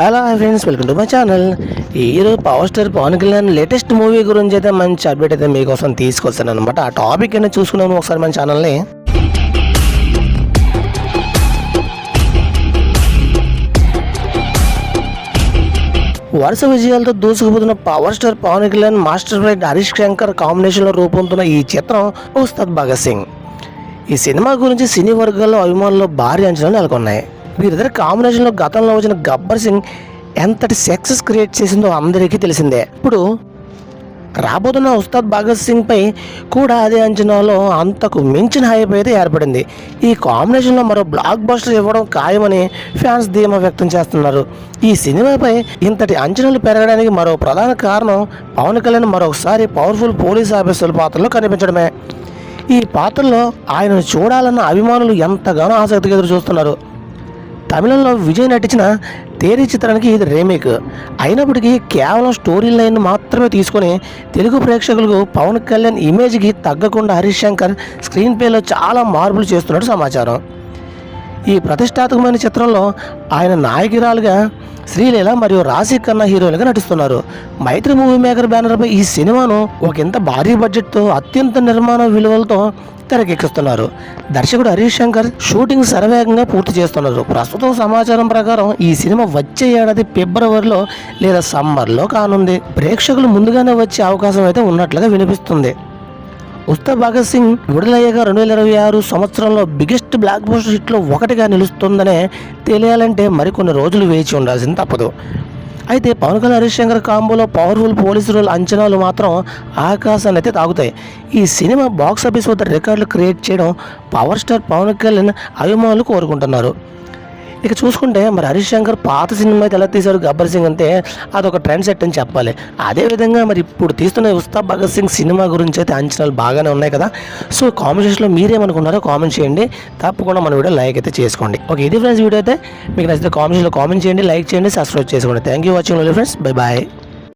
Hello friends, welcome to my channel. ఈరోజు power star Pavan Kalyan latest movie గురించి అయితే మంచి అప్డేట్ అయితే మీకోసం తీసుకొస్తాను అనమాట. ఆ టాపిక్ అయినా చూసుకున్నాము ఒకసారి మన ఛానల్ని. వరుస విజయాలతో దూసుకుపోతున్న power star Pavan Kalyan master plan Harish Shankar కాంబినేషన్లో రూపొందుతున్న ఈ చిత్రం ఉస్తాద్ భగత్ సింగ్. ఈ సినిమా గురించి సినీ వర్గాల్లో అభిమానుల్లో భారీ అంచనాలు నెలకొన్నాయి. వీరిద్దరి కాంబినేషన్లో గతంలో వచ్చిన గబ్బర్ సింగ్ ఎంతటి సక్సెస్ క్రియేట్ చేసిందో అందరికీ తెలిసిందే. ఇప్పుడు రాబోతున్న ఉస్తాద్ భగత్ సింగ్ పై కూడా అదే అంచనాలో అంతకు మించిన హైప్ అయితే ఏర్పడింది. ఈ కాంబినేషన్లో మరో బ్లాక్ బస్టర్ ఇవ్వడం ఖాయమని ఫ్యాన్స్ ధీమా వ్యక్తం చేస్తున్నారు. ఈ సినిమాపై ఇంతటి అంచనాలు పెరగడానికి మరో ప్రధాన కారణం పవన్ కళ్యాణ్ మరొకసారి పవర్ఫుల్ పోలీస్ ఆఫీసర్ పాత్రలో కనిపించడమే. ఈ పాత్రలో ఆయనను చూడాలన్న అభిమానులు ఎంతగానో ఆసక్తిగా ఎదురు చూస్తున్నారు. తమిళంలో విజయ్ నటించిన తేరీ చిత్రానికి ఇది రీమేక్ అయినప్పటికీ కేవలం స్టోరీ లైన్ మాత్రమే తీసుకొని తెలుగు ప్రేక్షకులకు పవన్ కళ్యాణ్ ఇమేజ్కి తగ్గకుండా హరీష్ శంకర్ స్క్రీన్ ప్లేలో చాలా మార్పులు చేస్తున్నట్టు సమాచారం. ఈ ప్రతిష్టాత్మకమైన చిత్రంలో ఆయన నాయకురాలుగా శ్రీలీల మరియు రాశి ఖన్నా హీరోలుగా నటిస్తున్నారు. మైత్రి మూవీ మేకర్ బ్యానర్పై ఈ సినిమాను ఒక ఇంత భారీ బడ్జెట్తో అత్యంత నిర్మాణ విలువలతో తెరకెక్కిస్తున్నారు. దర్శకుడు హరీష్ శంకర్ షూటింగ్ శరవేగంగా పూర్తి చేస్తున్నారు. ప్రస్తుతం సమాచారం ప్రకారం ఈ సినిమా వచ్చే ఏడాది ఫిబ్రవరిలో లేదా సమ్మర్లో కానుంది. ప్రేక్షకులు ముందుగానే వచ్చే అవకాశం అయితే ఉన్నట్లుగా వినిపిస్తుంది. ఉస్తాద్ భగత్ సింగ్ విడుదలయ్యాక 2026 సంవత్సరంలో బిగ్గెస్ట్ బ్లాక్ బస్టర్ హిట్లో ఒకటిగా నిలుస్తుందనే తెలియాలంటే మరికొన్ని రోజులు వేచి ఉండాల్సింది తప్పదు. అయితే పవన్ కళ్యాణ్ హరీష్ శంకర్ కాంబోలో పవర్ఫుల్ పోలీసు రోల్ అంచనాలు మాత్రం ఆకాశాన్ని అయితే తాగుతాయి. ఈ సినిమా బాక్సాఫీస్ వద్ద రికార్డులు క్రియేట్ చేయడం పవర్ స్టార్ పవన్ కళ్యాణ్ అభిమానులు కోరుకుంటున్నారు. ఇక చూసుకుంటే మరి హరీష్ శంకర్ పాత సినిమా అయితే ఎలా తీశాడు గబ్బర్ సింగ్ అంటే అదొక ట్రెండ్ సెట్ అని చెప్పాలి. అదేవిధంగా మరి ఇప్పుడు తీస్తున్న ఉస్తాద్ భగత్ సింగ్ సినిమా గురించి అయితే అంచనాలు బాగానే ఉన్నాయి కదా. సో కామెంట్స్లో మీరేమనుకున్నారో కామెంట్ చేయండి. తప్పకుండా మన వీడియో లైక్ అయితే చేసుకోండి. ఓకే, ఇది ఫ్రెండ్స్ వీడియో అయితే మీకు నచ్చితే కామెంట్స్లో కామెంట్ చేయండి, లైక్ చేయండి, సబ్స్క్రైబ్ చేసుకోండి. Thank you watching friends. Bye bye.